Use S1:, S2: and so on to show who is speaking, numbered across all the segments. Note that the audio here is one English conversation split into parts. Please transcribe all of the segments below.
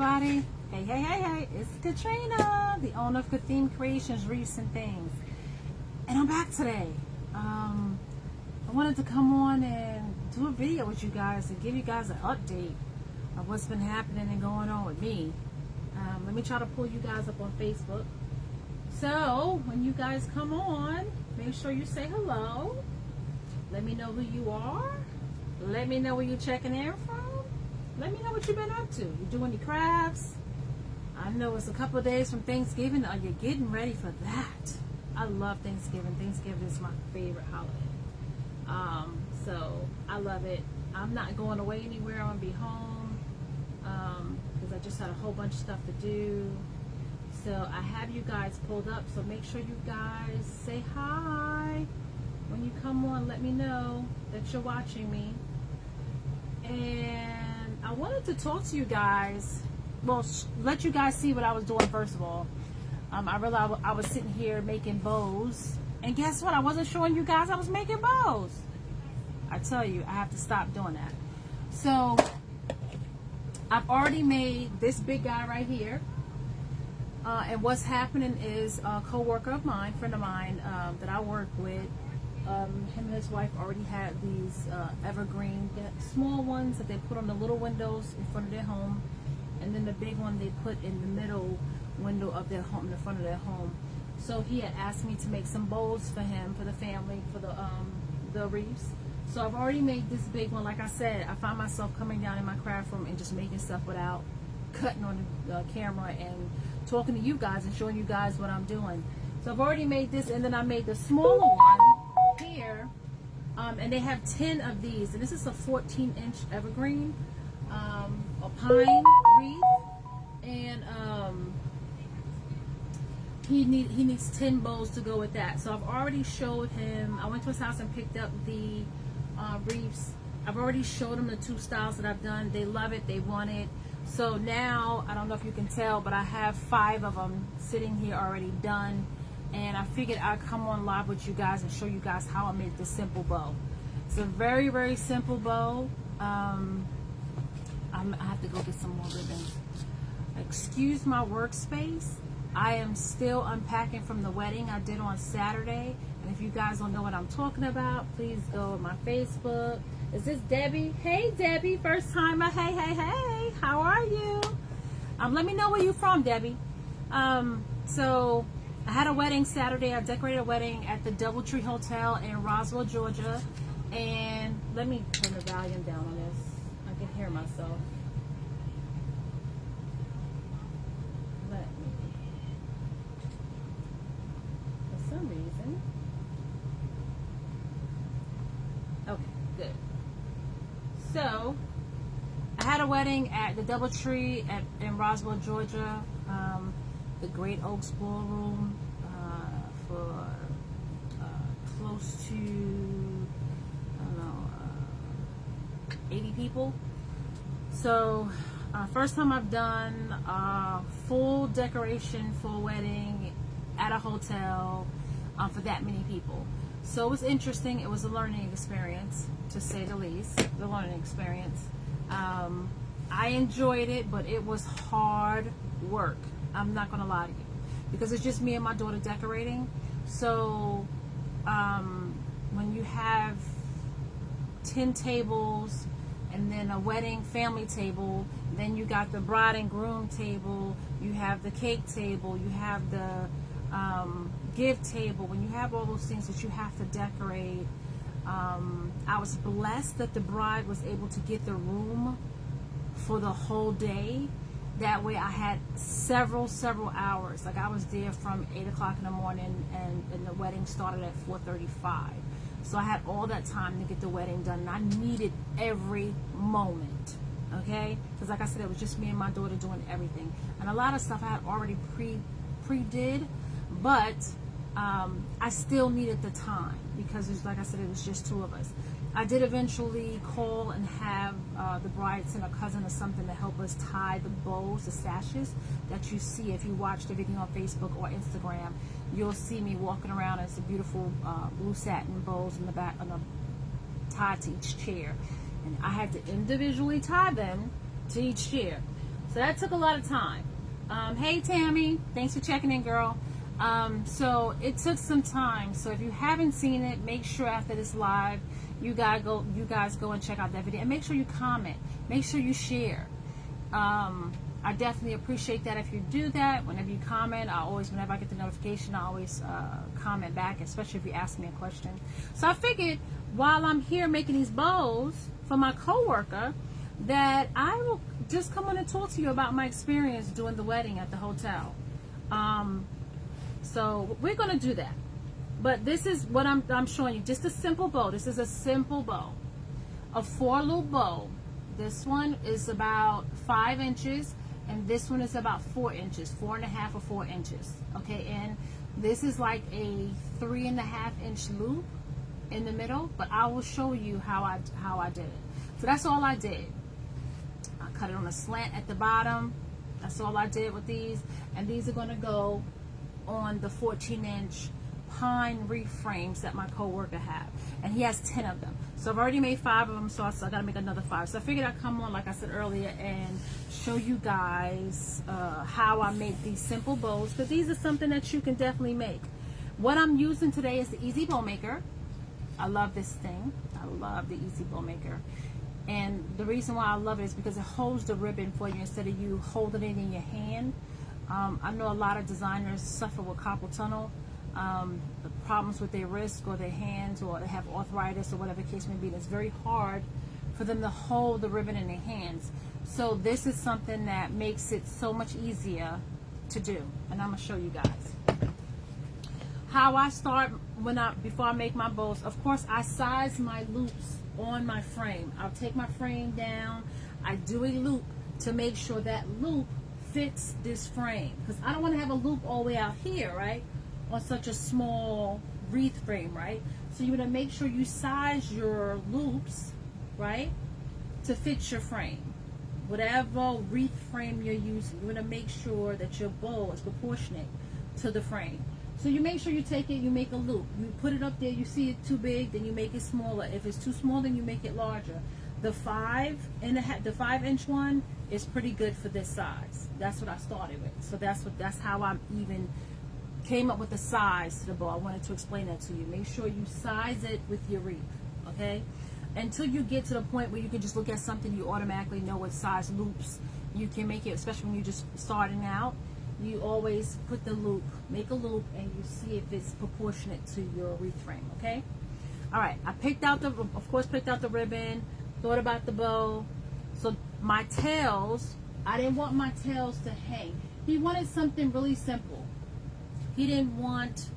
S1: everybody. Hey, it's Katrina, the owner of Kathleen Creations, Wreaths and Things. And I'm back today. I wanted to come on and do a video with you guys and give you guys an update of what's been happening and going on with me. Let me try to pull you guys up on Facebook. So, when you guys come on, make sure you say hello. Let me know who you are. Let me know where you're checking in from. Let me know what you've been up to. You doing your crafts? I know it's a couple of days from Thanksgiving. Are you getting ready for that? I love Thanksgiving. Thanksgiving is my favorite holiday. So I love it. I'm not going away anywhere. I'm gonna be home because I just had a whole bunch of stuff to do. So I have you guys pulled up. So make sure you guys say hi when you come on. Let me know that you're watching me. And I wanted to talk to you guys. Well, let you guys see what I was doing first of all. I realized I was sitting here making bows, and guess what? I wasn't showing you guys I was making bows. I tell you, I have to stop doing that. So I've already made this big guy right here, and what's happening is a co-worker of mine, friend of mine that I work with, him and his wife already had these evergreen, small ones that they put on the little windows in front of their home, and then the big one they put in the middle window of their home, in the front of their home. So he had asked me to make some bowls for him, for the family, for the wreaths. So I've already made this big one. Like I said, I find myself coming down in my craft room and just making stuff without cutting on the camera and talking to you guys and showing you guys what I'm doing. So I've already made this, and then I made the smaller one here, and they have 10 of these, and this is a 14-inch evergreen, a pine wreath, and he needs 10 bowls to go with that. So I've already showed him. I went to his house and picked up the wreaths. I've already showed them the 2 styles that I've done. They love it. They want it. So now, I don't know if you can tell, but I have 5 of them sitting here already done. And I figured I'd come on live with you guys and show you guys how I made this simple bow. It's a very, very simple bow. I have to go get some more ribbon. Excuse my workspace. I am still unpacking from the wedding I did on Saturday. And if you guys don't know what I'm talking about, please go to my Facebook. Is this Debbie? Hey, Debbie. First timer. Hey. How are you? Let me know where you're from, Debbie. So I had a wedding Saturday. I decorated a wedding at the DoubleTree Hotel in Roswell, Georgia. And let me turn the volume down on this. I can hear myself. For some reason. Okay, good. So I had a wedding at the DoubleTree in Roswell, Georgia. The Great Oaks Ballroom for close to, I don't know, 80 people. So first time I've done full decoration for a wedding at a hotel for that many people. So it was interesting. It was a learning experience, to say the least. The learning experience. I enjoyed it, but it was hard work. I'm not gonna lie to you, because it's just me and my daughter decorating. So when you have 10 tables and then a wedding family table, then you got the bride and groom table, you have the cake table, you have the gift table. When you have all those things that you have to decorate, I was blessed that the bride was able to get the room for the whole day. That way I had several hours. Like, I was there from 8 o'clock in the morning, and the wedding started at 4:35. So I had all that time to get the wedding done, and I needed every moment, okay? Because like I said, it was just me and my daughter doing everything. And a lot of stuff I had already pre-did, but I still needed the time, because it's, like I said, it was just 2 of us. I did eventually call and have the bride send a cousin or something to help us tie the bows, the sashes that you see. If you watch the video on Facebook or Instagram, you'll see me walking around. It's a beautiful blue satin bows in the back, tied to each chair. And I had to individually tie them to each chair. So that took a lot of time. Hey Tammy, thanks for checking in, girl. So it took some time. So if you haven't seen it, make sure after this live, you guys go and check out that video, and make sure you comment. Make sure you share. I definitely appreciate that if you do that. Whenever you comment, whenever I get the notification, I always comment back, especially if you ask me a question. So I figured while I'm here making these bows for my coworker, that I will just come on and talk to you about my experience doing the wedding at the hotel. So we're going to do that. But this is what I'm showing you. Just a simple bow. This is a simple bow. A 4-loop bow. This one is about 5 inches. And this one is about 4 inches, 4.5 or 4 inches. Okay, and this is like a 3.5-inch loop in the middle, but I will show you how I did it. So that's all I did. I cut it on a slant at the bottom. That's all I did with these. And these are going to go on the 14-inch pine wreath frames that my coworker have, and he has 10 of them. So I've already made 5 of them, so I got to make another 5. So I figured I'd come on, like I said earlier, and show you guys how I make these simple bows, because these are something that you can definitely make. What I'm using today is the Easy Bow Maker. I love this thing. I love the Easy Bow Maker. And the reason why I love it is because it holds the ribbon for you instead of you holding it in your hand. I know a lot of designers suffer with carpal tunnel, problems with their wrists or their hands, or they have arthritis or whatever the case may be. And it's very hard for them to hold the ribbon in their hands. So this is something that makes it so much easier to do. And I'm going to show you guys. How I start before I make my bows, of course, I size my loops on my frame. I'll take my frame down. I do a loop to make sure that loop fits this frame, because I don't want to have a loop all the way out here, right, on such a small wreath frame, right? So you want to make sure you size your loops, right, to fit your frame. Whatever wreath frame you're using, you want to make sure that your bow is proportionate to the frame. So you make sure you take it, you make a loop, you put it up there, you see it too big, then you make it smaller. If it's too small, then you make it larger. The 5-inch one is pretty good for this size. That's what I started with. So that's how I even came up with the size to the bow. I wanted to explain that to you. Make sure you size it with your wreath, okay? Until you get to the point where you can just look at something, you automatically know what size loops you can make it, especially when you're just starting out. You always put the loop, make a loop, and you see if it's proportionate to your wreath frame, okay? All right, I picked out the ribbon, thought about the bow. So my tails, I didn't want my tails to hang. He wanted something really simple. He didn't want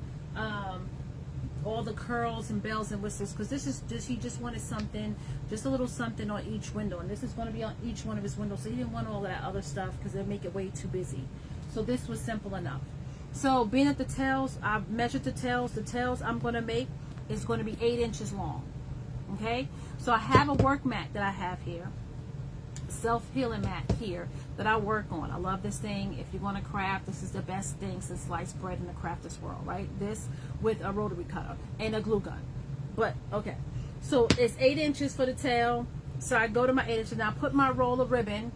S1: all the curls and bells and whistles, because he just wanted something, just a little something on each window, and this is going to be on each one of his windows. So he didn't want all of that other stuff because it'd make it way too busy. So this was simple enough. So being at the tails, I've measured the tails. The tails I'm going to make is going to be 8 inches long. Okay? So I have a work mat that I have here. Self-healing mat here that I work on. I love this thing. If you're going to craft, this is the best thing since sliced bread in the crafters world, right? This with a rotary cutter and a glue gun. But, okay. So it's 8 inches for the tail. So I go to my 8 inches. Now I put my roll of ribbon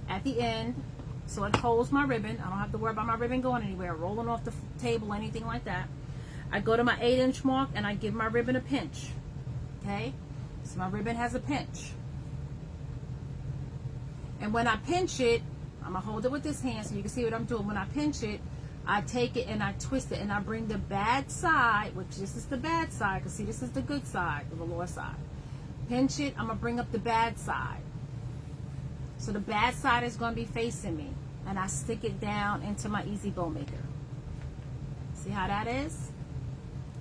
S1: at the end, so it holds my ribbon. I don't have to worry about my ribbon going anywhere, rolling off the table, anything like that. I go to my 8-inch mark and I give my ribbon a pinch. Okay? So my ribbon has a pinch. And when I pinch it, I'm going to hold it with this hand so you can see what I'm doing. When I pinch it, I take it and I twist it and I bring the bad side, which this is the bad side, because see, this is the good side, the lower side. Pinch it, I'm going to bring up the bad side. So the bad side is going to be facing me. And I stick it down into my Easy Bow Maker. See how that is?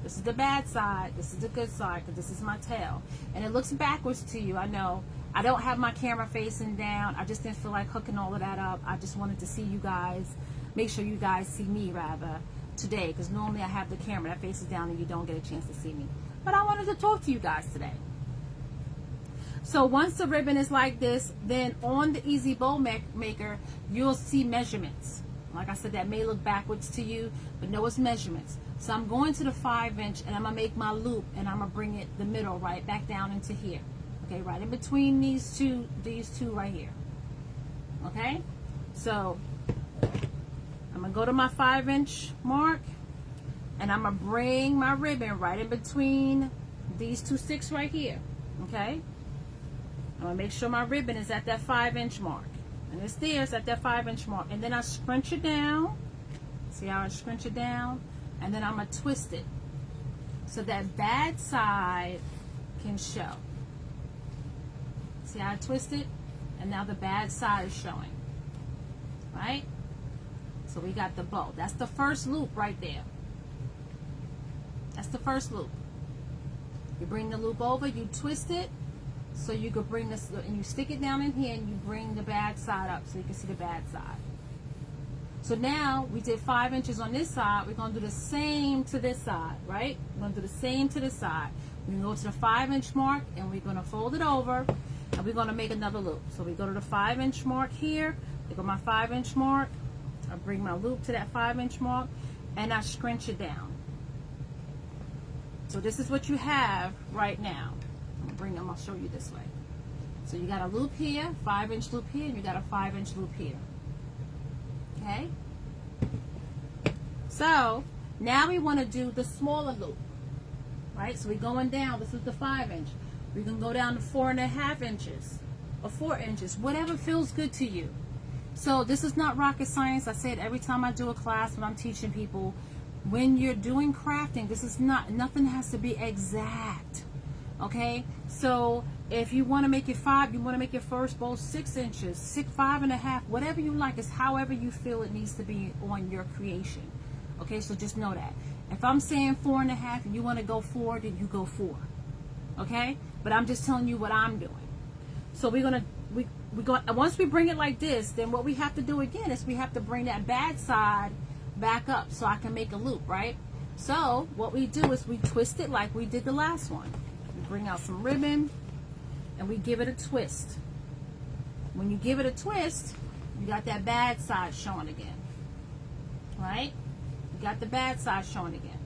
S1: This is the bad side. This is the good side, because this is my tail. And it looks backwards to you, I know. I don't have my camera facing down. I just didn't feel like hooking all of that up. I just wanted to see you guys, make sure you guys see me, rather, today. Because normally I have the camera that faces down and you don't get a chance to see me. But I wanted to talk to you guys today. So once the ribbon is like this, then on the Easy Bow Maker, you'll see measurements. Like I said, that may look backwards to you, but no, it's measurements. So I'm going to the 5-inch and I'm going to make my loop and I'm going to bring it the middle right back down into here. Okay, right in between these two right here. Okay? So I'm going to go to my 5-inch mark, and I'm going to bring my ribbon right in between these two sticks right here. Okay? I'm going to make sure my ribbon is at that 5-inch mark. And it's there, it's at that 5-inch mark. And then I scrunch it down. See how I scrunch it down? And then I'm going to twist it so that bad side can show. See how I twist it? And now the bad side is showing. Right? So we got the bow. That's the first loop right there. That's the first loop. You bring the loop over, you twist it, so you could bring this, and you stick it down in here, and you bring the bad side up so you can see the bad side. So now we did 5 inches on this side. We're going to do the same to this side, right? We're going to do the same to this side. We're going to go to the 5-inch mark, and we're going to fold it over, and we're going to make another loop. So we go to the 5-inch mark here. I go my 5-inch mark. I bring my loop to that 5-inch mark, and I scrunch it down. So this is what you have right now. I'll show you this way. So you got a loop here, 5-inch loop here, and you got a 5-inch loop here. Okay? So now we want to do the smaller loop. Right? So we're going down. This is the 5-inch. We can go down to 4.5 inches or 4 inches, whatever feels good to you. So this is not rocket science. I say it every time I do a class when I'm teaching people. When you're doing crafting, this is nothing has to be exact. Okay, so if you want to make it 5, you want to make your first bow 6 inches, 5.5, whatever you like, is however you feel it needs to be on your creation. Okay, so just know that. If I'm saying 4.5 and you want to go 4, then you go 4. Okay, but I'm just telling you what I'm doing. So we're gonna once we bring it like this, then what we have to do again is we have to bring that bad side back up so I can make a loop, right? So what we do is we twist it like we did the last one. Bring out some ribbon, and we give it a twist. When you give it a twist, you got that bad side showing again. Right? You got the bad side showing again.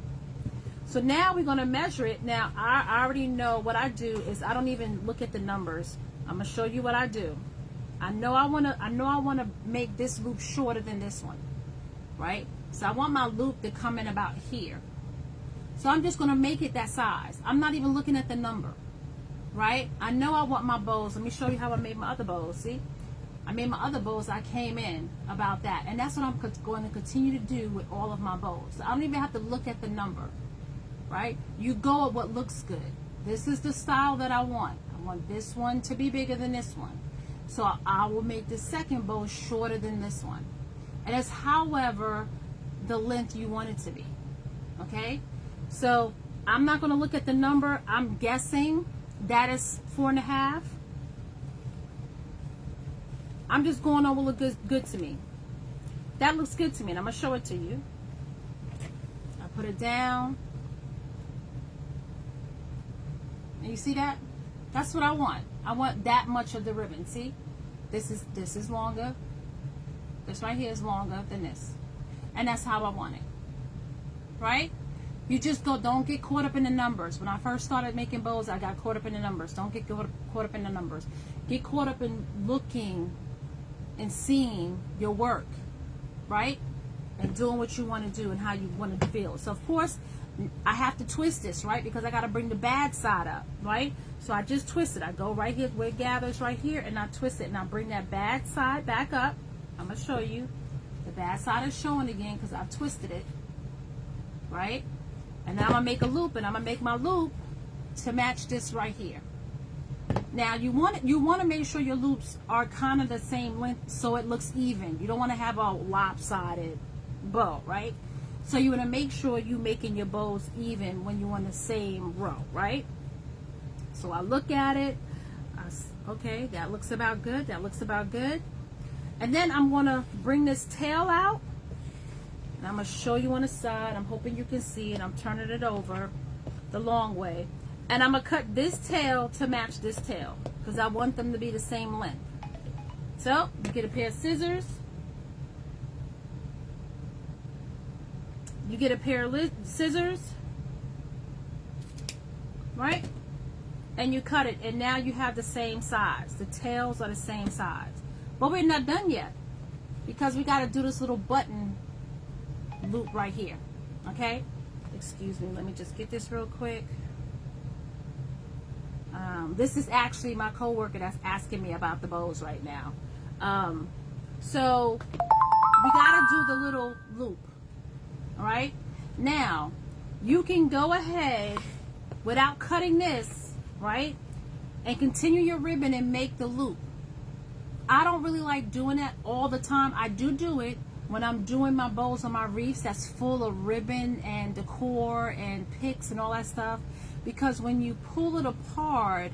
S1: So now we're going to measure it. Now I already know what I do is I don't even look at the numbers. I'm going to show you what I do. I know I want to make this loop shorter than this one. Right? So I want my loop to come in about here. So I'm just going to make it that size. I'm not even looking at the number, right? I know I want my bows. Let me show you how I made my other bows. See? I made my other bows. I came in about that. And that's what I'm going to continue to do with all of my bows. So I don't even have to look at the number, right? You go at what looks good. This is the style that I want. I want this one to be bigger than this one. So I will make the second bow shorter than this one. And it's however the length you want it to be, okay? So I'm not going to look at the number. I'm guessing that is 4.5. I'm just going on what looks good to me. That looks good to me, and I'm going to show it to you. I put it down. And you see that? That's what I want. I want that much of the ribbon. See? This is longer. This right here is longer than this. And that's how I want it. Right? You just don't get caught up in the numbers. When I first started making bows, I got caught up in the numbers. Don't get caught up in the numbers. Get caught up in looking and seeing your work, right? And doing what you want to do and how you want to feel. So, of course, I have to twist this, right? Because I got to bring the bad side up, right? So I just twist it. I go right here where it gathers right here, and I twist it. And I bring that bad side back up. I'm going to show you. The bad side is showing again because I twisted it, right? And now I'm going to make a loop, and I'm going to make my loop to match this right here. Now, you want to make sure your loops are kind of the same length so it looks even. You don't want to have a lopsided bow, right? So you want to make sure you're making your bows even when you're on the same row, right? So I look at it. Okay, that looks about good. That looks about good. And then I'm going to bring this tail out. And I'm going to show you on the side. I'm hoping you can see it. I'm turning it over the long way. And I'm going to cut this tail to match this tail because I want them to be the same length. So, you get a pair of scissors. You get a pair of scissors. Right? And you cut it. And now you have the same size. The tails are the same size. But we're not done yet. because we got to do this little button loop right here. Okay, excuse me, let me just get this real quick. This is actually my coworker that's asking me about the bows right now. So we got to do the little loop. All right, now you can go ahead without cutting this, right, and continue your ribbon and make the loop. I don't really like doing that all the time. I do it when I'm doing my bows on my wreaths that's full of ribbon and decor and picks and all that stuff, because when you pull it apart,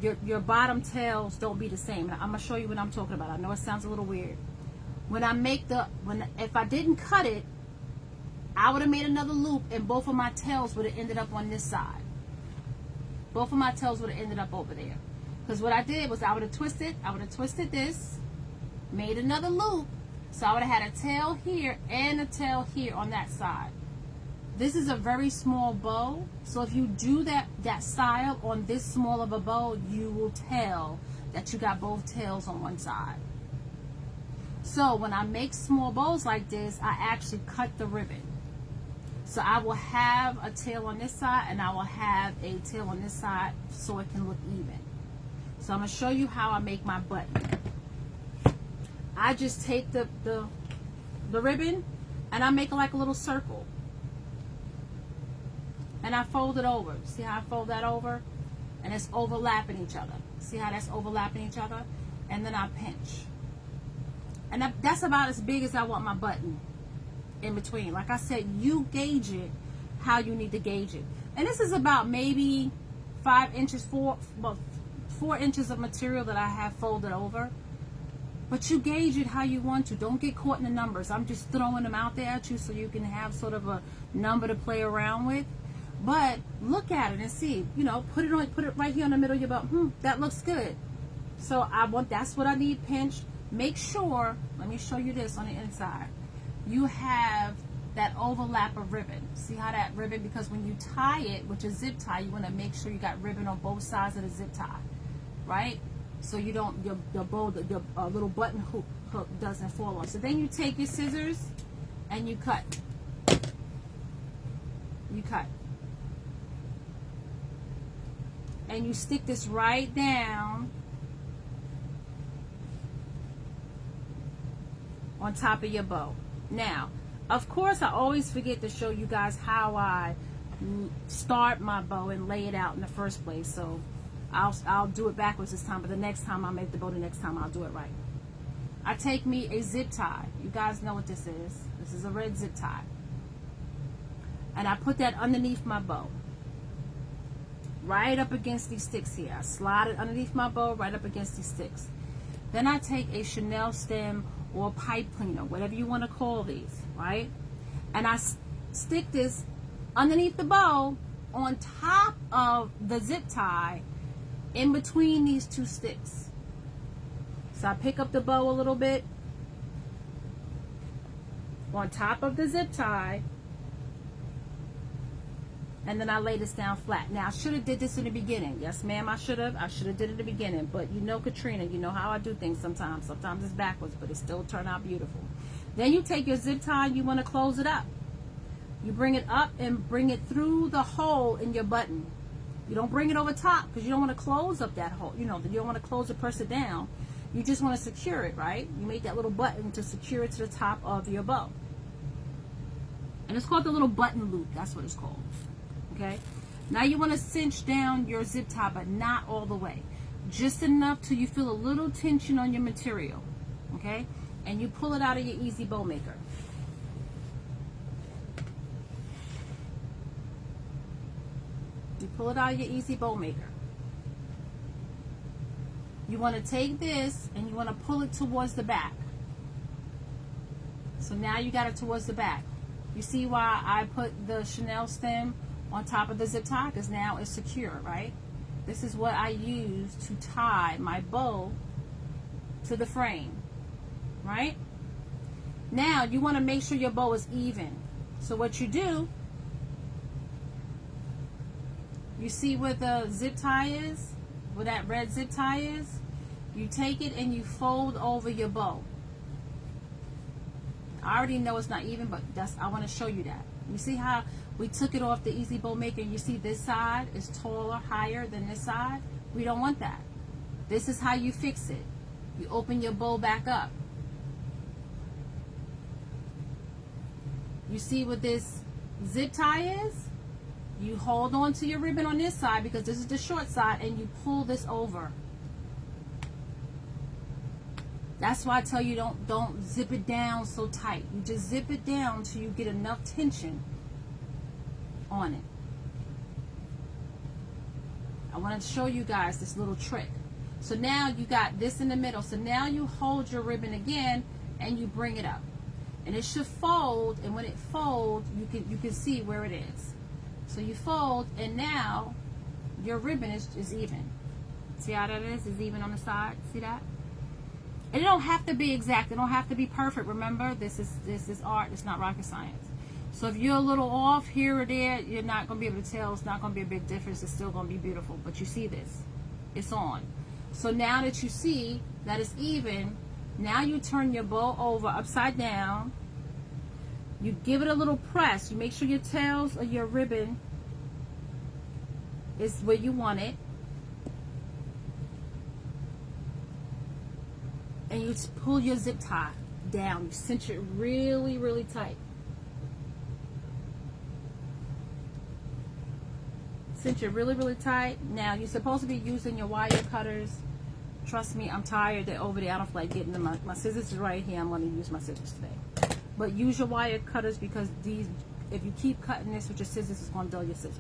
S1: your bottom tails don't be the same. I'm gonna show you what I'm talking about. I know it sounds a little weird. When I make if I didn't cut it, I would have made another loop and both of my tails would have ended up on this side. Both of my tails would have ended up over there. Because what I did was I would have twisted this, made another loop, so I would have had a tail here and a tail here on that side. This is a very small bow, so if you do that style on this small of a bow, you will tell that you got both tails on one side. So when I make small bows like this, I actually cut the ribbon. So I will have a tail on this side and I will have a tail on this side so it can look even. So I'm going to show you how I make my button. I just take the ribbon and I make it like a little circle. And I fold it over. See how I fold that over? And it's overlapping each other. See how that's overlapping each other? And then I pinch. And that's about as big as I want my button in between. Like I said, you gauge it how you need to gauge it. And this is about maybe 4 inches of material that I have folded over. But you gauge it how you want to. Don't get caught in the numbers. I'm just throwing them out there at you so you can have sort of a number to play around with. But look at it and see, put it right here in the middle of your bow. That looks good. So that's what I need pinched. Make sure, let me show you this on the inside. You have that overlap of ribbon. See how that ribbon, because when you tie it with your zip tie, you want to make sure you got ribbon on both sides of the zip tie, right? So you don't, your little button hook doesn't fall off. So then you take your scissors and you cut. And you stick this right down on top of your bow. Now, of course, I always forget to show you guys how I start my bow and lay it out in the first place. So I'll do it backwards this time, but the next time I make the bow, the next time I'll do it right. I take me a zip tie. You guys know what this is. This is a red zip tie. And I put that underneath my bow. Right up against these sticks here. I slide it underneath my bow, right up against these sticks. Then I take a Chanel stem or pipe cleaner, whatever you want to call these, right? And I stick this underneath the bow on top of the zip tie in between these two sticks. So I pick up the bow a little bit on top of the zip tie, and then I lay this down flat. Now, I should have did this in the beginning. Yes, ma'am, I should have did it in the beginning. But you know, Katrina, you know how I do things sometimes. Sometimes it's backwards, but it still turn out beautiful. Then you take your zip tie and you want to close it up. You bring it up and bring it through the hole in your button. You don't bring it over top because you don't want to close up that hole. You don't want to close the person down. You just want to secure it, right? You make that little button to secure it to the top of your bow. And it's called the little button loop. That's what it's called. Okay, now you want to cinch down your zip tie, but not all the way, just enough till you feel a little tension on your material. Okay, and you pull it out of your easy bow maker. You pull it out of your easy bow maker. You want to take this and you want to pull it towards the back. So now you got it towards the back. You see why I put the Chanel stem on top of the zip tie? Because now it's secure, right? This is what I use to tie my bow to the frame, right? Now you want to make sure your bow is even. So what you do, you see where the zip tie is, where that red zip tie is? You take it and you fold over your bow. I already know it's not even, but I want to show you that. You see how we took it off the Easy Bow Maker, and you see this side is taller, higher than this side? We don't want that. This is how you fix it. You open your bow back up. You see what this zip tie is? You hold on to your ribbon on this side, because this is the short side, and you pull this over. That's why I tell you don't zip it down so tight. You just zip it down until you get enough tension on it. I want to show you guys this little trick. So now you got this in the middle. So now you hold your ribbon again and you bring it up. And it should fold, and when it folds, you can see where it is. So you fold, and now your ribbon is even. See how that is? It's even on the side. See that? And it don't have to be exact. It don't have to be perfect. Remember, this is art. It's not rocket science. So if you're a little off here or there, you're not going to be able to tell. It's not going to be a big difference. It's still going to be beautiful. But you see this. It's on. So now that you see that it's even, now you turn your bow over upside down. You give it a little press. You make sure your tails of your ribbon is where you want it. And you pull your zip tie down. You cinch it really, really tight. Cinch it really, really tight. Now, you're supposed to be using your wire cutters. Trust me, I'm tired. They're over there. I don't feel like getting them. My scissors is right here. I'm going to use my scissors today. But use your wire cutters, because these, if you keep cutting this with your scissors, it's going to dull your scissors.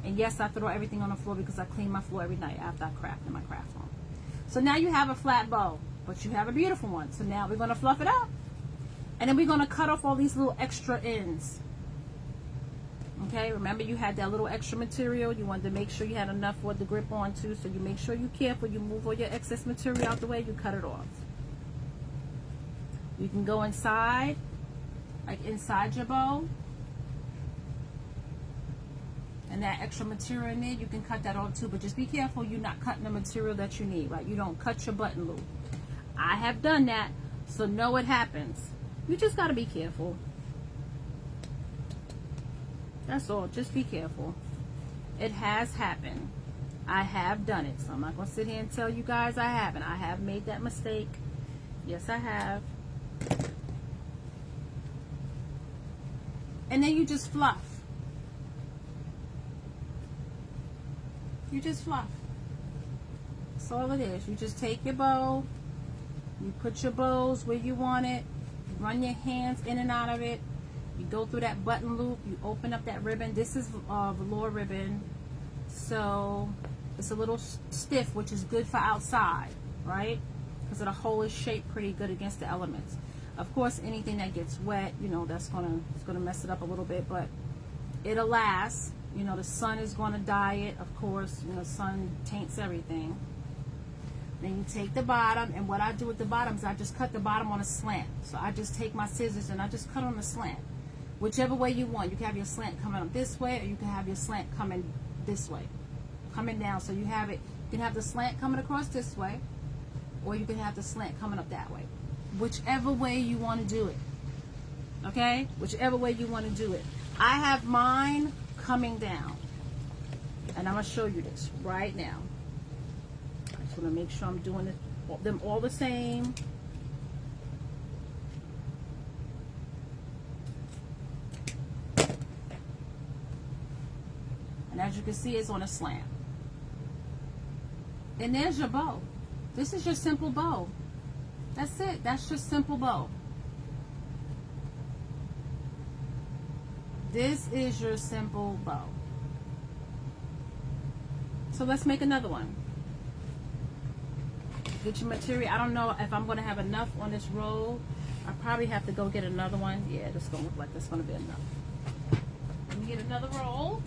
S1: And yes, I throw everything on the floor because I clean my floor every night after I craft in my craft room. So now you have a flat bow, but you have a beautiful one. So now we're going to fluff it up. And then we're going to cut off all these little extra ends. Okay, remember you had that little extra material. You wanted to make sure you had enough for the grip on too. So you make sure you're careful. You move all your excess material out the way. You cut it off. You can go inside, like inside your bow. And that extra material in there, you can cut that off too. But just be careful you're not cutting the material that you need, right? You don't cut your button loop. I have done that, so know what happens. You just got to be careful. That's all. Just be careful. It has happened. I have done it. So I'm not going to sit here and tell you guys I haven't. I have made that mistake. Yes, I have. And then you just fluff. You just fluff. That's all it is. You just take your bow. You put your bows where you want it. You run your hands in and out of it. You go through that button loop. You open up that ribbon. This is velour ribbon. So it's a little stiff, which is good for outside, right? Because the hole is shaped pretty good against the elements. Of course, anything that gets wet, you know, it's gonna mess it up a little bit, but it'll last. You know, the sun is going to dye it, of course. You know, the sun taints everything. Then you take the bottom, and what I do with the bottom is I just cut the bottom on a slant. So I just take my scissors and I just cut on the slant. Whichever way you want. You can have your slant coming up this way, or you can have your slant coming this way. Coming down. So you have it, you can have the slant coming across this way, or you can have the slant coming up that way. Whichever way you want to do it. Okay? Whichever way you want to do it. I have mine coming down, and I'm going to show you this right now. I just want to make sure I'm doing them all the same. And as you can see, it's on a slant. And there's your bow. This is your simple bow. That's it. That's your simple bow. This is your simple bow. So let's make another one. Get your material. I don't know if I'm going to have enough on this roll. I probably have to go get another one. Yeah, this is going to look like that's going to be enough. Let me get another roll.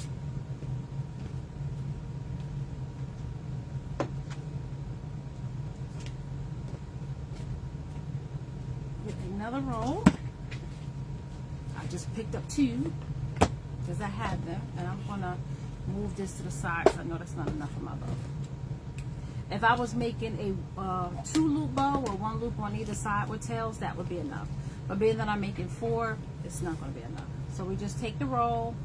S1: Get another roll. I just picked up two, because I had them, and I'm going to move this to the side because I know that's not enough for my bow. If I was making a 2-loop bow or 1 loop on either side with tails, that would be enough. But being that I'm making 4, it's not going to be enough. So we just take the roll,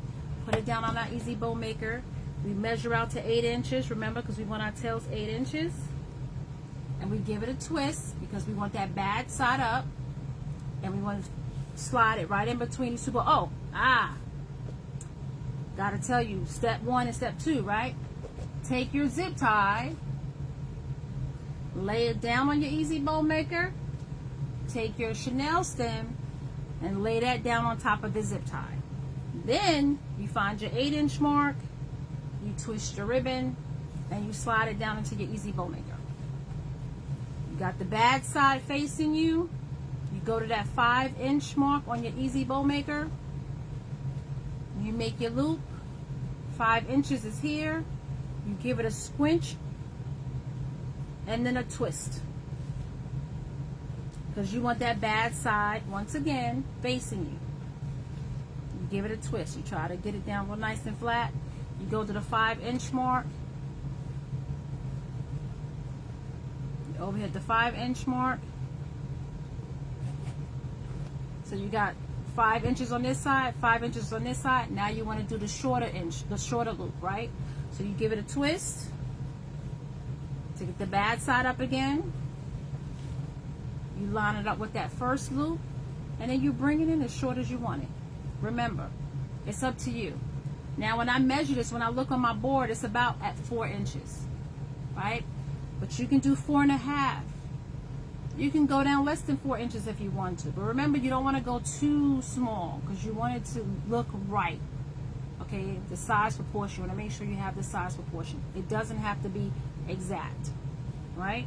S1: put it down on our easy bow maker. We measure out to 8 inches, remember, because we want our tails 8 inches. And we give it a twist because we want that bad side up. And we want to slide it right in between these two. Gotta tell you, step 1 and step 2, right? Take your zip tie, lay it down on your easy bow maker, take your chenille stem, and lay that down on top of the zip tie. Then you find your 8-inch mark, you twist your ribbon, and you slide it down into your easy bow maker. You got the bad side facing you. You go to that 5-inch mark on your easy bow maker. You make your loop. 5 inches is here. You give it a squinch and then a twist, because you want that bad side once again facing you. You give it a twist. You try to get it down real nice and flat. You go to the 5-inch mark. You overhead the 5-inch mark. So you got 5 inches on this side, 5 inches on this side. Now you want to do the shorter loop, right? So you give it a twist to get the bad side up again. You line it up with that first loop, and then you bring it in as short as you want it. Remember, it's up to you. Now when I measure this, when I look on my board, it's about at 4 inches, right? But you can do 4.5. You can go down less than 4 inches if you want to. But remember, you don't want to go too small because you want it to look right. Okay, the size proportion. You want to make sure you have the size proportion. It doesn't have to be exact, right?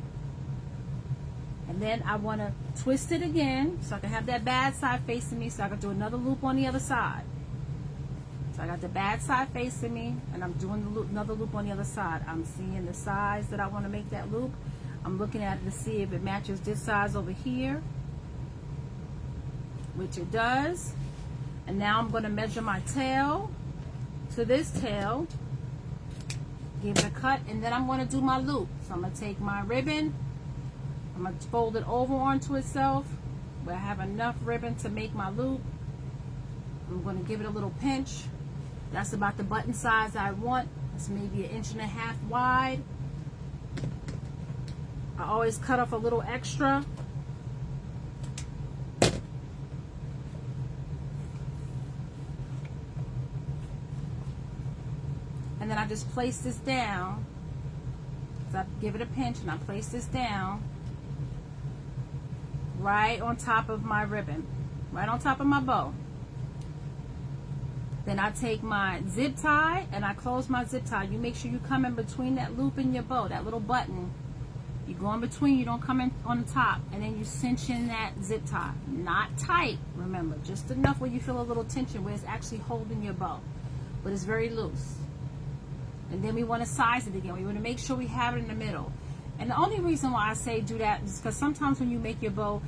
S1: And then I want to twist it again so I can have that bad side facing me, so I can do another loop on the other side. So I got the bad side facing me, and I'm doing the loop, another loop on the other side. I'm seeing the size that I want to make that loop. I'm looking at it to see if it matches this size over here, which it does. And now I'm going to measure my tail to this tail, give it a cut, and then I'm going to do my loop. So I'm going to take my ribbon, I'm going to fold it over onto itself where I have enough ribbon to make my loop. I'm going to give it a little pinch. That's about the button size I want. It's maybe 1.5 inches wide. I always cut off a little extra. And then I just place this down. So I give it a pinch and I place this down right on top of my ribbon, right on top of my bow. Then I take my zip tie and I close my zip tie. You make sure you come in between that loop in your bow, that little button. You go in between, you don't come in on the top, and then you cinch in that zip tie. Not tight, remember, just enough where you feel a little tension where it's actually holding your bow, but it's very loose. And then we want to size it again. We want to make sure we have it in the middle. And the only reason why I say do that is because sometimes when you make your bow,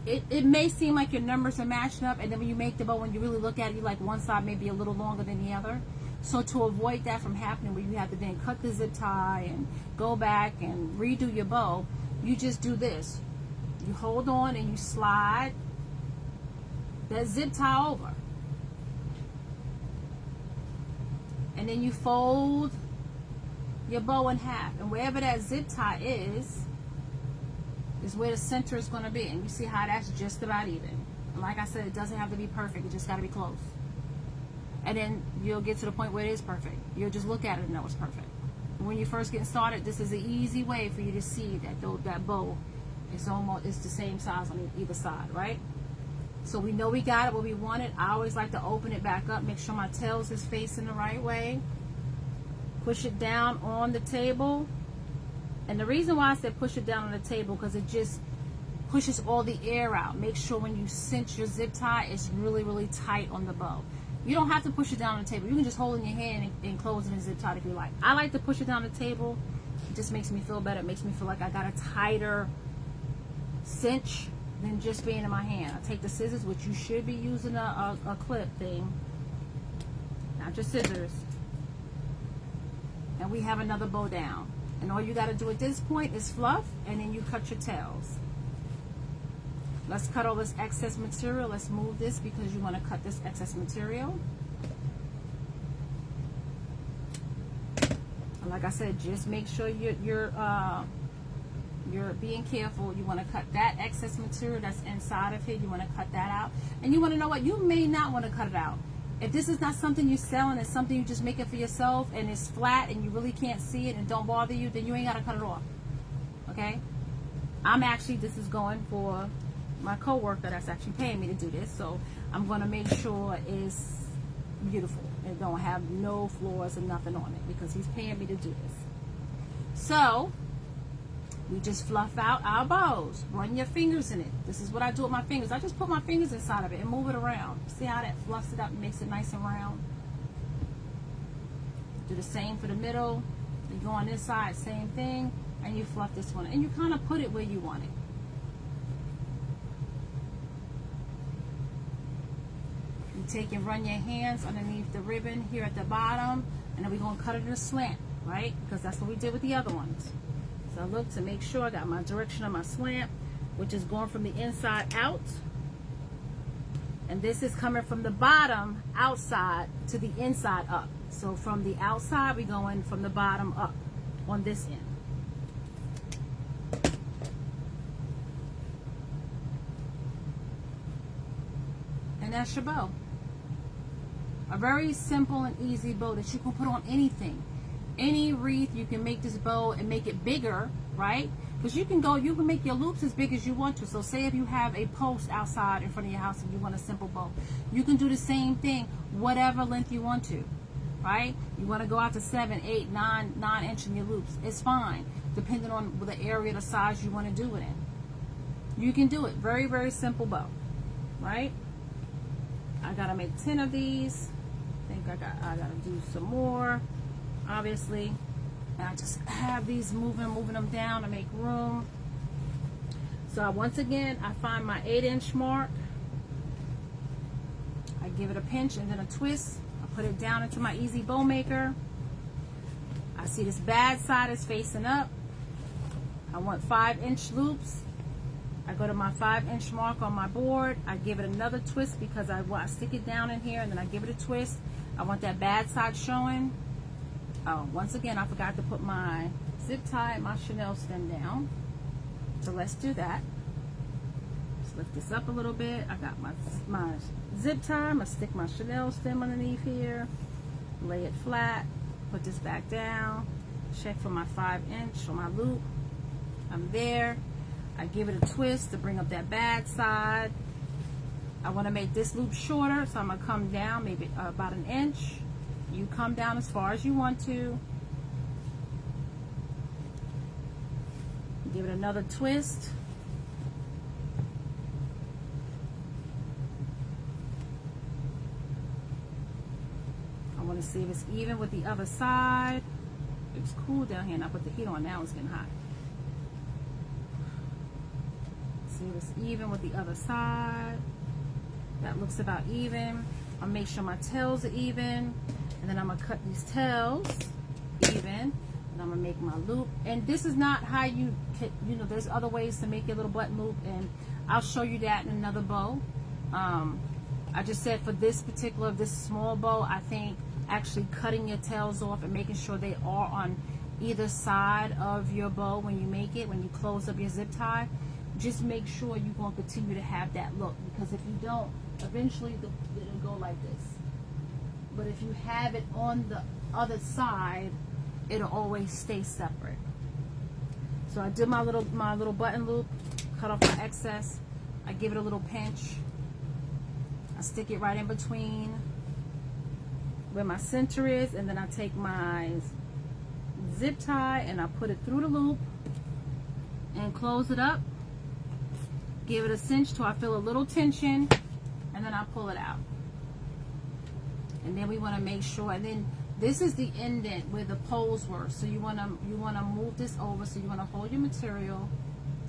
S1: it may seem like your numbers are matching up, and then when you make the bow, when you really look at it, you like one side may be a little longer than the other. So to avoid that from happening, where you have to then cut the zip tie and go back and redo your bow, you just do this. You hold on and you slide that zip tie over. And then you fold your bow in half. And wherever that zip tie is where the center is going to be. And you see how that's just about even. And like I said, it doesn't have to be perfect. It just got to be close. And then you'll get to the point where it is perfect. You'll just look at it and know it's perfect. When you're first getting started, this is an easy way for you to see that that bow is the same size on either side, right? So we know we got it where we want it. I always like to open it back up, make sure my tails is facing the right way. Push it down on the table. And the reason why I said push it down on the table, because it just pushes all the air out. Make sure when you cinch your zip tie, it's really, really tight on the bow. You don't have to push it down on the table. You can just hold it in your hand and close it and zip tie if you like. I like to push it down the table. It just makes me feel better. It makes me feel like I got a tighter cinch than just being in my hand. I take the scissors, which you should be using a clip thing, not your scissors. And we have another bow down. And all you got to do at this point is fluff, and then you cut your tails. Let's cut all this excess material. Let's move this because you want to cut this excess material. And like I said, just make sure you're being careful. You want to cut that excess material that's inside of here. You want to cut that out. And you want to know what? You may not want to cut it out. If this is not something you're selling, it's something you just make it for yourself and it's flat and you really can't see it and don't bother you, then you ain't got to cut it off. Okay? This is going for my co-worker that's actually paying me to do this. So I'm going to make sure it's beautiful. It don't have no flaws and nothing on it because he's paying me to do this. So we just fluff out our bows. Run your fingers in it. This is what I do with my fingers. I just put my fingers inside of it and move it around. See how that fluffs it up and makes it nice and round? Do the same for the middle. You go on this side, same thing, and you fluff this one. And you kind of put it where you want it. You take and run your hands underneath the ribbon here at the bottom, and then we're going to cut it in a slant, right? Because that's what we did with the other ones. So I look to make sure I got my direction of my slant, which is going from the inside out. And this is coming from the bottom outside to the inside up. So from the outside, we're going from the bottom up on this end. And that's your bow. A very simple and easy bow that you can put on anything. Any wreath, you can make this bow and make it bigger, right? Because you can make your loops as big as you want to. So say if you have a post outside in front of your house and you want a simple bow, you can do the same thing, whatever length you want to, right? You want to go out to 7, 8, 9 inch in your loops. It's fine, depending on the area, the size you want to do it in. You can do it. Very, very simple bow, right? I gotta make 10 of these. I think I gotta do some more, obviously. And I just have these moving them down to make room. So once again, I find my 8-inch mark. I give it a pinch and then a twist. I put it down into my easy bow maker. I see this bad side is facing up. I want 5-inch loops. I go to my 5-inch mark on my board. I give it another twist because I stick it down in here and then I give it a twist. I want that bad side showing. Oh, once again, I forgot to put my zip tie and my Chanel stem down. So let's do that. Let's lift this up a little bit. I got my zip tie. I'm going to stick my Chanel stem underneath here. Lay it flat. Put this back down. Check for my 5-inch on my loop. I'm there. I give it a twist to bring up that bad side. I want to make this loop shorter, so I'm going to come down maybe about 1 inch. You come down as far as you want to. Give it another twist. I want to see if it's even with the other side. It's cool down here and I put the heat on. Now it's getting hot. See if it's even with the other side. That looks about even. I'll make sure my tails are even. And then I'm going to cut these tails even. And I'm going to make my loop. And this is not how you there's other ways to make your little button loop. And I'll show you that in another bow. I just said for this small bow, I think actually cutting your tails off and making sure they are on either side of your bow when you make it, when you close up your zip tie. Just make sure you're going to continue to have that look, because if you don't, eventually it'll go like this. But if you have it on the other side, it'll always stay separate. So I did my little button loop, cut off my excess. I give it a little pinch. I stick it right in between where my center is, and then I take my zip tie and I put it through the loop and close it up. Give it a cinch till I feel a little tension, and then I pull it out. And then we want to make sure, and then this is the indent where the poles were. So you want to move this over. So you want to hold your material,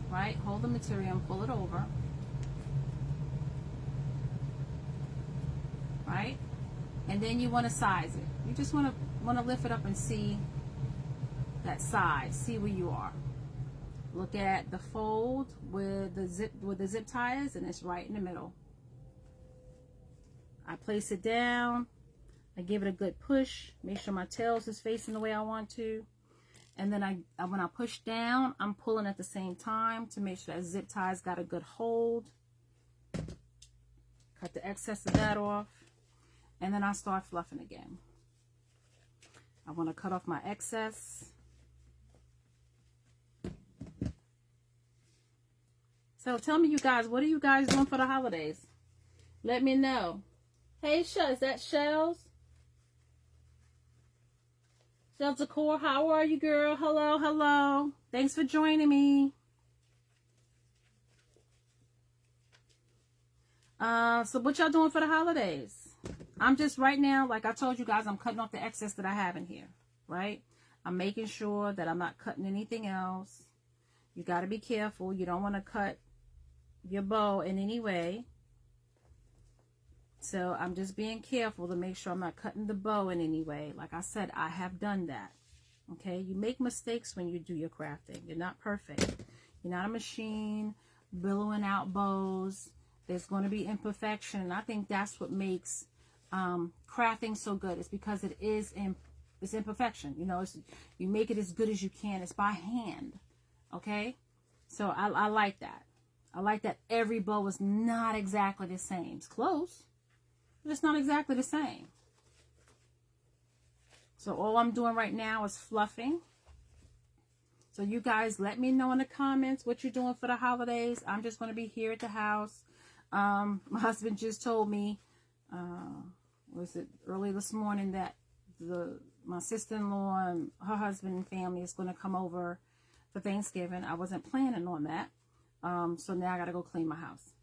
S1: right? Hold the material and pull it over, right? And then you want to size it. You just want to lift it up and see that size. See where you are. Look at the fold with the zip ties, and it's right in the middle. I place it down. I give it a good push. Make sure my tails is facing the way I want to. And then when I push down, I'm pulling at the same time to make sure that zip tie's got a good hold. Cut the excess of that off. And then I start fluffing again. I want to cut off my excess. So tell me, you guys, what are you guys doing for the holidays? Let me know. Hey, is that Shells? Shells Decor, how are you, girl? Hello, hello. Thanks for joining me. So what y'all doing for the holidays? I'm just right now, like I told you guys, I'm cutting off the excess that I have in here, right? I'm making sure that I'm not cutting anything else. You got to be careful. You don't want to cut your bow in any way. So I'm just being careful to make sure I'm not cutting the bow in any way. Like I said, I have done that. Okay, you make mistakes when you do your crafting. You're not perfect. You're not a machine billowing out bows. There's going to be imperfection. And I think that's what makes crafting so good. It's because it's imperfection. You know, you make it as good as you can. It's by hand. Okay, so I like that. I like that every bow is not exactly the same. It's close, but it's not exactly the same. So all I'm doing right now is fluffing. So you guys let me know in the comments what you're doing for the holidays. I'm just going to be here at the house. My husband just told me, was it early this morning, that my sister-in-law and her husband and family is going to come over for Thanksgiving. I wasn't planning on that. So now I got to go clean my house.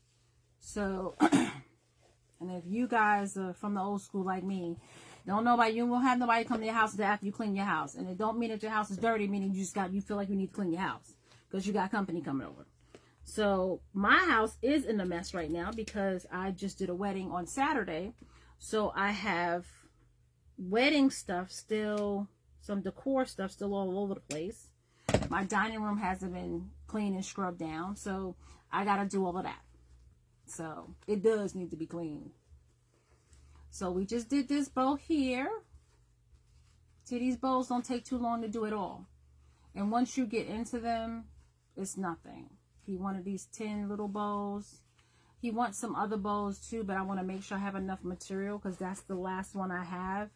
S1: So, and if you guys are from the old school like me, you won't have nobody come to your house until after you clean your house. And it don't mean that your house is dirty, meaning you feel like you need to clean your house because you got company coming over. So my house is in a mess right now because I just did a wedding on Saturday. So I have wedding stuff still, some decor stuff still all over the place. My dining room hasn't been cleaned and scrubbed down, so I got to do all of that. So it does need to be cleaned. So we just did this bow here. See, these bows don't take too long to do at all. And once you get into them, it's nothing. He wanted these 10 little bows. He wants some other bows too, but I want to make sure I have enough material because that's the last one I have.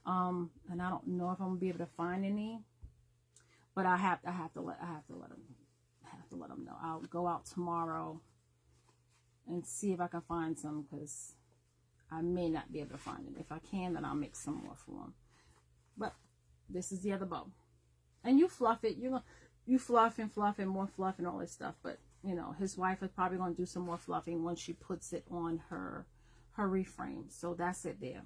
S1: And I don't know if I'm gonna be able to find any. But I have to let him know. I'll go out tomorrow and see if I can find some because I may not be able to find it. If I can, then I'll make some more for him. But this is the other bow, and you fluff it. You fluff and more fluff and all this stuff. But you know, his wife is probably going to do some more fluffing once she puts it on her reframe. So that's it there.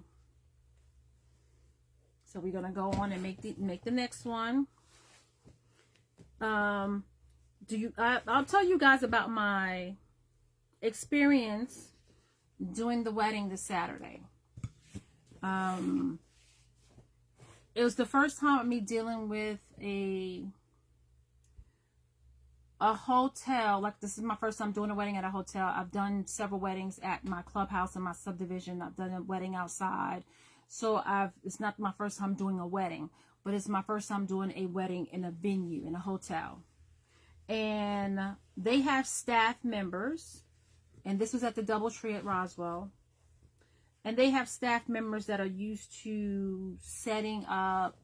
S1: So we're gonna go on and make the next one. I'll tell you guys about my experience doing the wedding this Saturday. It was the first time of me dealing with a hotel. Like, this is my first time doing a wedding at a hotel. I've done several weddings at my clubhouse in my subdivision. I've done a wedding outside. So it's not my first time doing a wedding, but it's my first time doing a wedding in a venue, in a hotel. And they have staff members, and this was at the DoubleTree at Roswell. And they have staff members that are used to setting up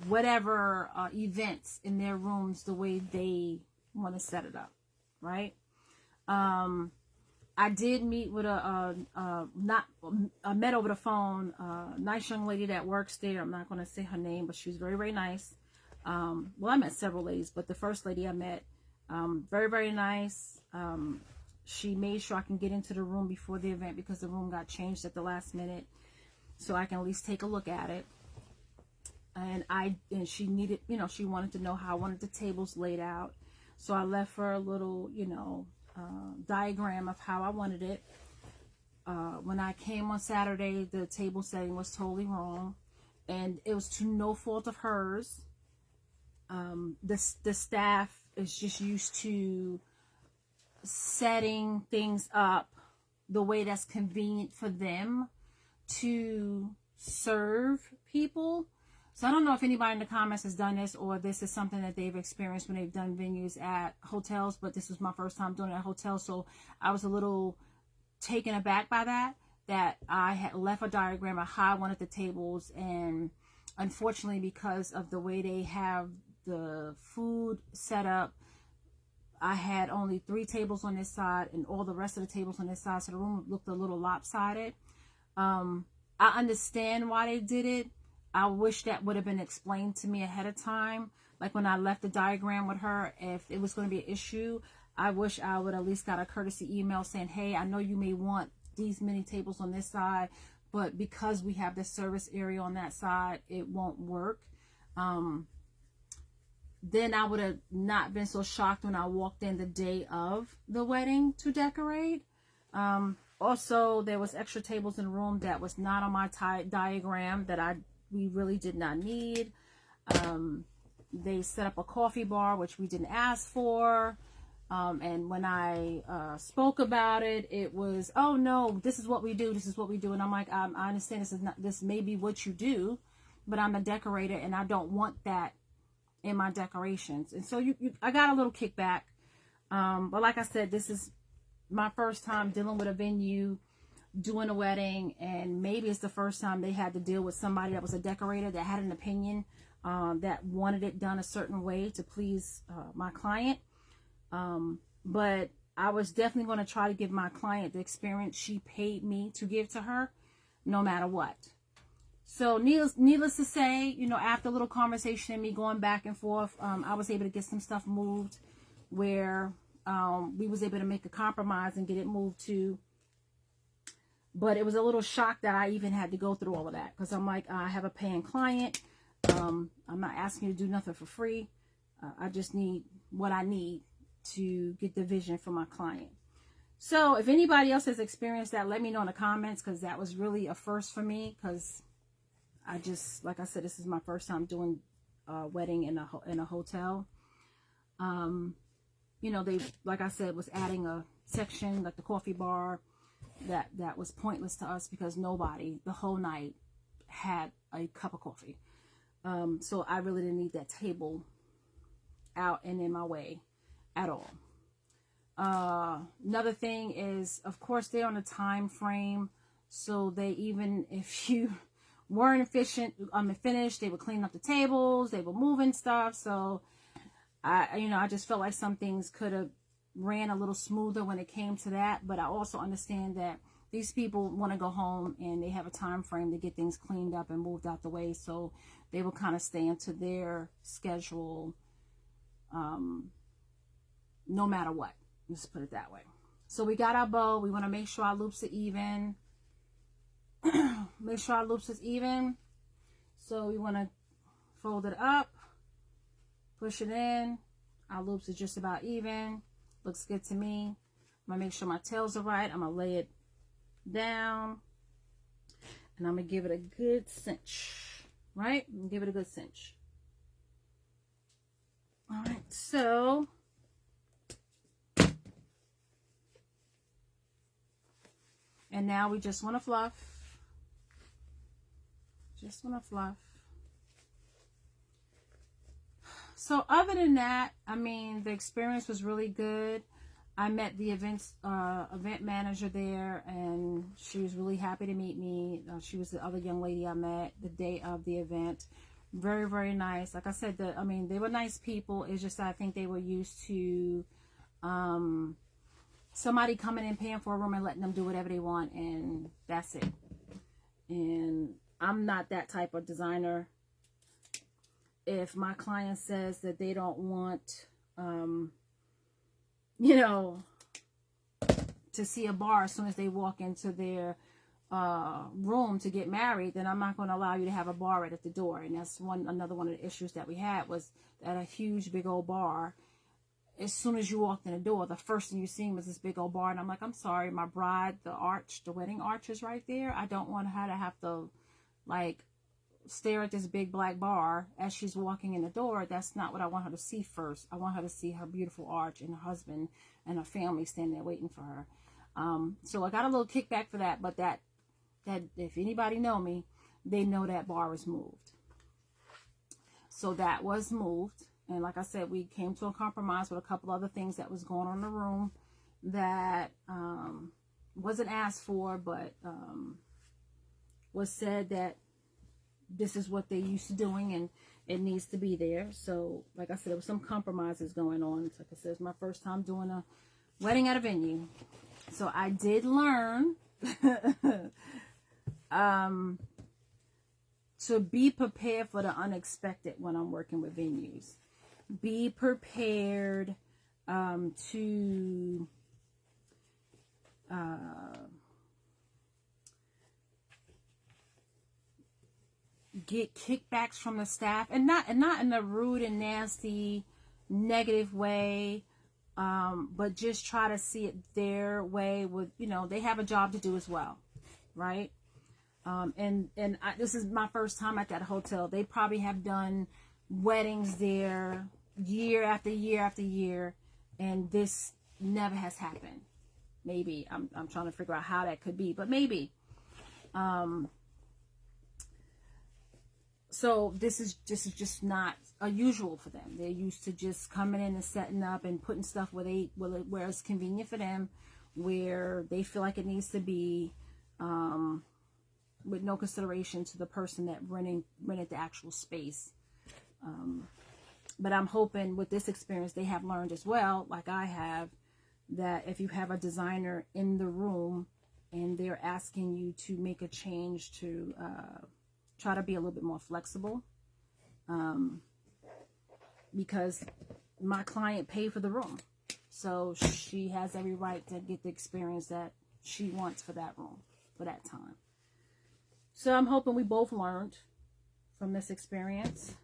S1: whatever events in their rooms the way they want to set it up, right? I did meet with I met over the phone, a nice young lady that works there. I'm not going to say her name, but she was very, very nice. Well, I met several ladies, but the first lady I met, very, very nice. She made sure I can get into the room before the event because the room got changed at the last minute, so I can at least take a look at it. And she needed, she wanted to know how I wanted the tables laid out. So I left her a little, diagram of how I wanted it. When I came on Saturday, the table setting was totally wrong, and it was to no fault of hers. The staff is just used to setting things up the way that's convenient for them to serve people. So I don't know if anybody in the comments has done this, or this is something that they've experienced when they've done venues at hotels, but this was my first time doing it at hotels, so I was a little taken aback by that I had left a diagram of how I wanted the tables, and unfortunately, because of the way they have the food set up, I had only 3 tables on this side and all the rest of the tables on this side, so the room looked a little lopsided. I understand why they did it. I wish that would have been explained to me ahead of time. Like when I left the diagram with her, if it was going to be an issue, I wish I would at least got a courtesy email saying, hey, I know you may want these many tables on this side, but because we have this service area on that side, it won't work. Then I would have not been so shocked when I walked in the day of the wedding to decorate. Also, there was extra tables in the room that was not on my diagram that we really did not need. They set up a coffee bar, which we didn't ask for. And when I spoke about it, it was, oh no, this is what we do. This is what we do. And I'm like, I understand this may be what you do, but I'm a decorator and I don't want that in my decorations. And so I got a little kickback. But like I said, this is my first time dealing with a venue, doing a wedding, and maybe it's the first time they had to deal with somebody that was a decorator that had an opinion, that wanted it done a certain way to please my client. But I was definitely going to try to give my client the experience she paid me to give to her, no matter what. So needless to say, you know, after a little conversation and me going back and forth, I was able to get some stuff moved where we was able to make a compromise and get it moved to. But it was a little shock that I even had to go through all of that, because I'm like, I have a paying client. I'm not asking you to do nothing for free. I just need what I need to get the vision for my client. So if anybody else has experienced that, let me know in the comments, because that was really a first for me, because I just, like I said, this is my first time doing a wedding in a hotel. You know, they, like I said, was adding a section like the coffee bar that was pointless to us, because nobody the whole night had a cup of coffee. So I really didn't need that table out and in my way at all. Another thing is, of course, they're on a time frame, so they, even if you weren't finished, they would clean up the tables, they were moving stuff. So I just felt like some things could have ran a little smoother when it came to that. But I also understand that these people want to go home and they have a time frame to get things cleaned up and moved out the way, so they will kind of stay into their schedule, no matter what. Let's put it that way. So we got our bow. We want to make sure our loops are even. Make sure our loops is even. So we want to fold it up, push it in. Our loops are just about even. Looks good to me. I'm going to make sure my tails are right. I'm going to lay it down. And I'm going to give it a good cinch. Right? I'm going to give it a good cinch. Alright, so and now we just want to fluff. Just want to fluff. So other than that, I mean, the experience was really good. I met the event manager there, and she was really happy to meet me. She was the other young lady I met the day of the event. Very, very nice. Like I said, they were nice people. It's just, I think they were used to somebody coming in, paying for a room and letting them do whatever they want, and that's it. And I'm not that type of designer. If my client says that they don't want, to see a bar as soon as they walk into their room to get married, then I'm not going to allow you to have a bar right at the door. And that's another one of the issues that we had, was that a huge, big old bar. As soon as you walked in the door, the first thing you seen was this big old bar. And I'm like, I'm sorry, my bride, the wedding arch is right there. I don't want her to have to, like, stare at this big black bar as she's walking in the door. That's not what I want her to see first. I want her to see her beautiful arch and her husband and her family standing there waiting for her. So I got a little kickback for that, but that if anybody know me, they know that bar is moved. So that was moved. And like I said, we came to a compromise with a couple other things that was going on in the room that wasn't asked for, but was said that this is what they're used to doing and it needs to be there. So like I said, there was some compromises going on. Like I said, it's my first time doing a wedding at a venue. So I did learn to be prepared for the unexpected when I'm working with venues. Be prepared to get kickbacks from the staff, and not in a rude and nasty, negative way, but just try to see it their way. With they have a job to do as well, right? This is my first time at that hotel. They probably have done weddings there year after year after year, and this never has happened. Maybe I'm trying to figure out how that could be, but maybe. So this is just not unusual for them. They're used to just coming in and setting up and putting stuff where it's convenient for them, where they feel like it needs to be, with no consideration to the person that rented the actual space. But I'm hoping with this experience they have learned as well, like I have, that if you have a designer in the room and they're asking you to make a change to try to be a little bit more flexible, because my client paid for the room, so she has every right to get the experience that she wants for that room, for that time. So I'm hoping we both learned from this experience,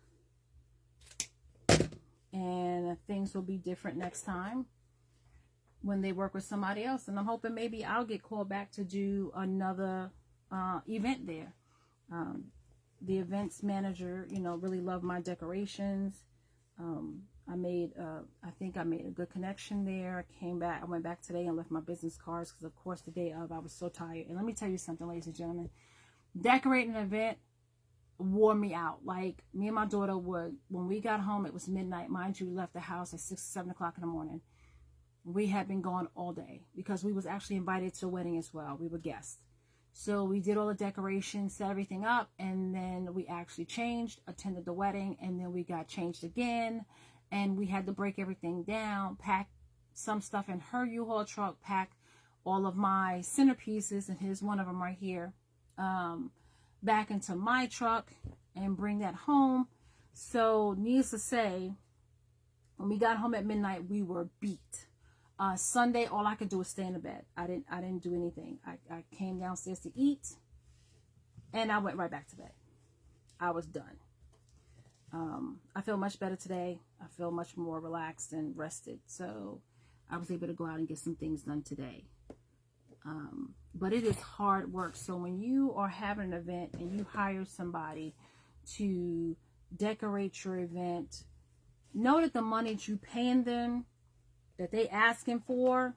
S1: and things will be different next time when they work with somebody else. And I'm hoping maybe I'll get called back to do another event there. The events manager, really loved my decorations. I think I made a good connection there. I went back today and left my business cards because, of course, the day of, I was so tired. And let me tell you something, ladies and gentlemen. Decorating an event wore me out. Like, me and my daughter would, when we got home, it was midnight. Mind you, we left the house at 6 or 7 o'clock in the morning. We had been gone all day because we was actually invited to a wedding as well. We were guests. So we did all the decorations, set everything up, and then we actually changed, attended the wedding, and then we got changed again, and we had to break everything down, pack some stuff in her U-Haul truck, pack all of my centerpieces, and here's one of them right here, back into my truck and bring that home. So needless to say, when we got home at midnight, we were beat. Sunday, all I could do was stay in the bed. I didn't do anything. I came downstairs to eat, and I went right back to bed. I was done. I feel much better today. I feel much more relaxed and rested. So I was able to go out and get some things done today. But it is hard work. So when you are having an event and you hire somebody to decorate your event, know that the money that you paying them, that they asking for,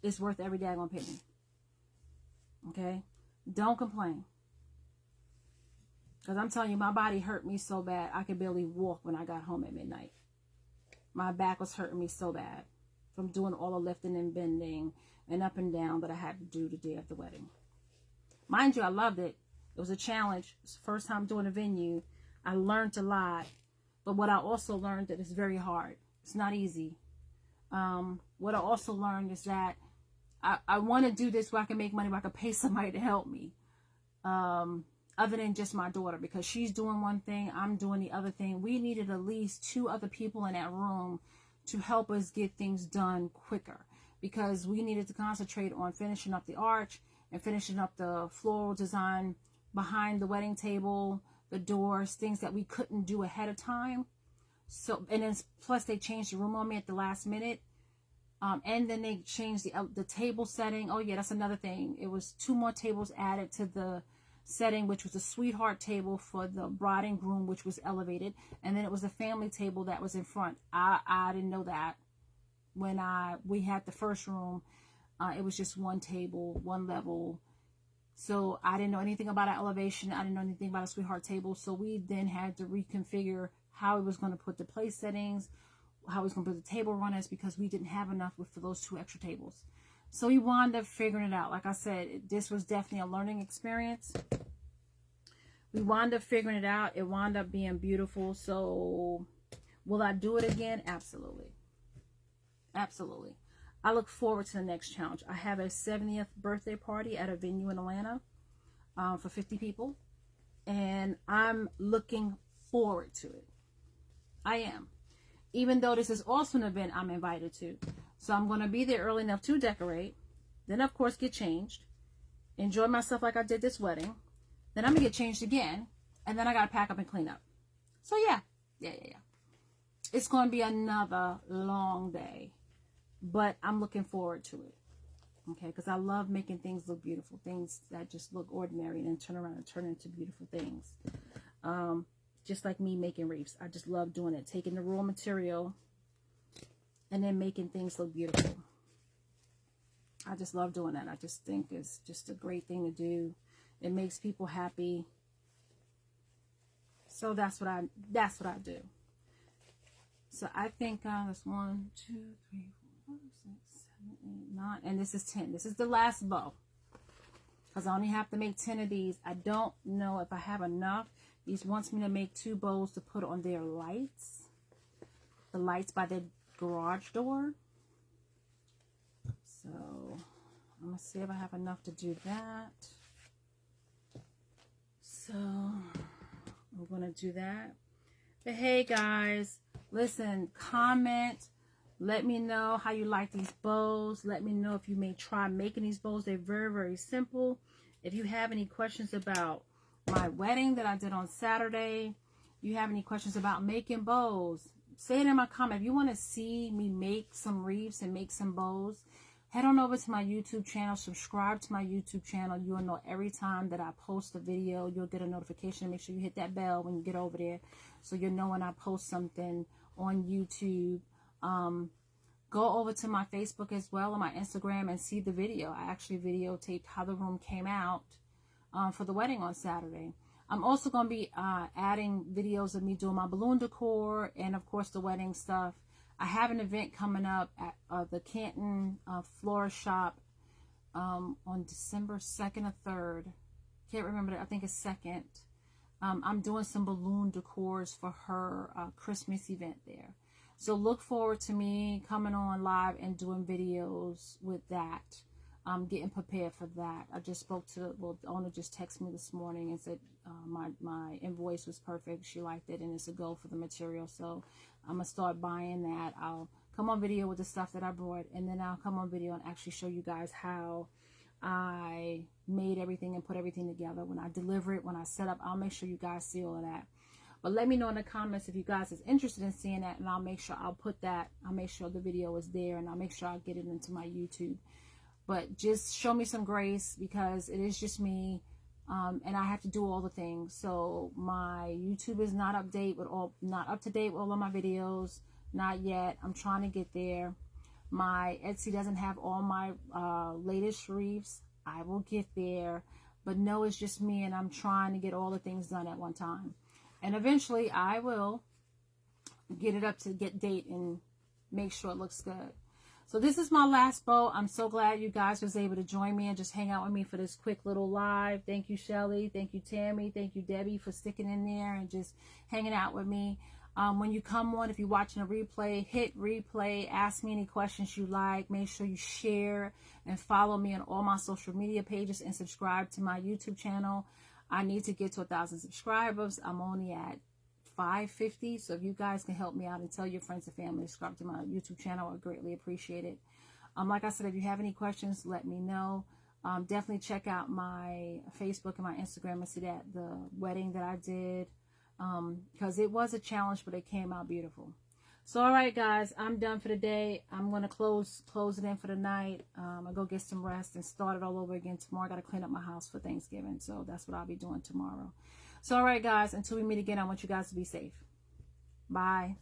S1: is worth every daggone penny. Okay? Don't complain. Because I'm telling you, my body hurt me so bad, I could barely walk when I got home at midnight. My back was hurting me so bad from doing all the lifting and bending and up and down that I had to do the day of the wedding. Mind you, I loved it. It was a challenge. It was the first time doing a venue. I learned a lot. But what I also learned that it's very hard. It's not easy. What I also learned is that I want to do this where I can make money, where I can pay somebody to help me. Other than just my daughter, because she's doing one thing, I'm doing the other thing. We needed at least 2 other people in that room to help us get things done quicker, because we needed to concentrate on finishing up the arch and finishing up the floral design behind the wedding table, the doors, things that we couldn't do ahead of time. So, and then plus they changed the room on me at the last minute. And then they changed the table setting. Oh yeah, that's another thing. It was 2 more tables added to setting, which was a sweetheart table for the bride and groom, which was elevated. And then it was a family table that was in front. I didn't know that when we had the first room. It was just one table, one level. So I didn't know anything about an elevation. I didn't know anything about a sweetheart table. So we then had to reconfigure how we was going to put the place settings, how we was going to put the table runners, because we didn't have enough for those 2 extra tables. So we wound up figuring it out. Like I said, this was definitely a learning experience. We wound up figuring it out. It wound up being beautiful. So will I do it again? Absolutely. Absolutely. I look forward to the next challenge. I have a 70th birthday party at a venue in Atlanta for 50 people. And I'm looking forward to it. I am. Even though this is also an event I'm invited to. So I'm going to be there early enough to decorate. Then, of course, get changed. Enjoy myself like I did this wedding. Then I'm going to get changed again. And then I got to pack up and clean up. So, yeah. It's going to be another long day. But I'm looking forward to it. Okay? Because I love making things look beautiful. Things that just look ordinary and then turn around and turn into beautiful things. Just like me making wreaths. I just love doing it. Taking the raw material and then making things look beautiful. I just love doing that. I just think it's just a great thing to do. It makes people happy. So that's what I do. So I think that's 1, 2, 3, 4, 5, 6, 7, 8, 9, and this is 10. This is the last bow. Because I only have to make 10 of these. I don't know if I have enough. These wants me to make 2 bows to put on their lights. The lights by the garage door. So I'm going to see if I have enough to do that. So I'm going to do that. But hey guys, listen, comment. Let me know how you like these bows. Let me know if you may try making these bows. They're very, very simple. If you have any questions about my wedding that I did on Saturday, you have any questions about making bows, say it in my comment. If you want to see me make some wreaths and make some bows, head on over to my YouTube channel. Subscribe to my YouTube channel. You'll know every time that I post a video. You'll get a notification. Make sure you hit that bell when you get over there so you'll know when I post something on YouTube. Go over to my Facebook as well, or my Instagram, and see the video. I actually videotaped how the room came out for the wedding on Saturday. I'm also going to be adding videos of me doing my balloon decor and, of course, the wedding stuff. I have an event coming up at the Canton Florist Shop on December 2nd or 3rd. Can't remember that. I think it's 2nd. I'm doing some balloon decors for her Christmas event there. So look forward to me coming on live and doing videos with that. I'm getting prepared for that. I just spoke to the owner, just texted me this morning and said my invoice was perfect. She liked it and it's a go for the material. So I'm going to start buying that. I'll come on video with the stuff that I brought, and then I'll come on video and actually show you guys how I made everything and put everything together. When I deliver it, when I set up, I'll make sure you guys see all of that. But let me know in the comments if you guys is interested in seeing that, and I'll make sure I'll put that. I'll make sure the video is there, and I'll make sure I'll get it into my YouTube. But just show me some grace, because it is just me, and I have to do all the things. So my YouTube is not up to date with all of my videos, not yet. I'm trying to get there. My Etsy doesn't have all my latest wreaths. I will get there, but no, it's just me, and I'm trying to get all the things done at one time. And eventually I will get it up to get date and make sure it looks good. So this is my last bow. I'm so glad you guys was able to join me and just hang out with me for this quick little live. Thank you, Shelly. Thank you, Tammy. Thank you, Debbie, for sticking in there and just hanging out with me. When you come on, if you're watching a replay, hit replay. Ask me any questions you like. Make sure you share and follow me on all my social media pages and subscribe to my YouTube channel. I need to get to 1,000 subscribers. I'm only at 550. So if you guys can help me out and tell your friends and family to subscribe to my YouTube channel, I greatly appreciate it. Like I said, if you have any questions, let me know. Definitely check out my Facebook and my Instagram and see the wedding that I did. Because it was a challenge, but it came out beautiful. So, all right, guys, I'm done for the day. I'm going to close it in for the night. I'll go get some rest and start it all over again tomorrow. I got to clean up my house for Thanksgiving. So that's what I'll be doing tomorrow. So, all right, guys, until we meet again, I want you guys to be safe. Bye.